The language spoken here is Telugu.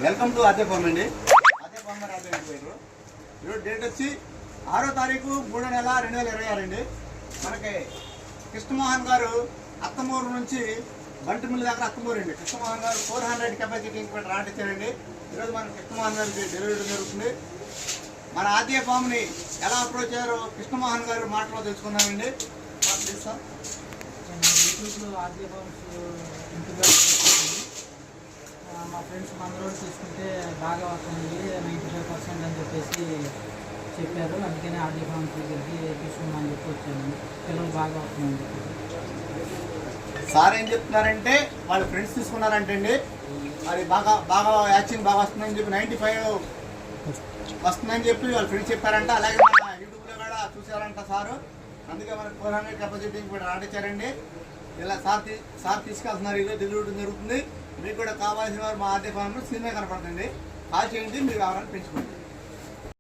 వెల్కమ్ టు అదే ఫార్మ్ అండి. అదే ఫార్మ్ రాబోయేరు. ఈరోజు డేట్ వచ్చి 6వ తారీఖు 3వ నెల 2026 అండి. మనకి కృష్ణమోహన్ గారు అత్తమూరు నుంచి బంటిమిల్లి దగ్గర అత్తమూరు అండి. కృష్ణమోహన్ గారు 400 కెపాసిటీ ఇంక్యుబేటర్ ఆర్డర్ ఇచ్చారండి. ఈరోజు మనకి కృష్ణమోహన్ గారికి డెలివరీ జరుగుతుంది. మన ఆద్య ఫామ్ని ఎలా అప్రోచ్ అయ్యారో కృష్ణమోహన్ గారు మాటలో తెలుసుకుందామండి. యూట్యూబ్లో ఆద్య ఫామ్స్ ఇంక్యుబేటర్ మా ఫ్రెండ్స్ అందరూ తీసుకుంటే బాగా వస్తుంది 95% అని చెప్పేసి చెప్పారు. అందుకని ఆద్య ఫామ్స్ దగ్గరికి తీసుకున్నామని చెప్పి వచ్చాను. పిల్లలు బాగా వస్తుందని చెప్పి సార్ ఏం చెప్తున్నారంటే వాళ్ళ ఫ్రెండ్స్ తీసుకున్నారంటే అండి అది బాగా బాగా యాక్షన్ బాగా వస్తుందని చెప్పి 95 వస్తుందని చెప్పి వాళ్ళ ఫ్రెండ్స్ చెప్పారంట. అలాగే మన యూట్యూబ్లో కూడా చూసారంట సారు. అందుకే మనకు 400 కెపాసిటీ కూడా ఆర్డర్ ఇచ్చారండి. ఇలా సార్ తీసుకెళ్తున్నారు. ఈరోజు డెలివరీ జరుగుతుంది. మీకు కూడా కావాల్సిన వారు మా ఆద్య ఫామ్లో స్క్రీన్ మీద కనపడుతుంది. కాల్ చేయండి, మీరు కావాలని పెంచుకోండి.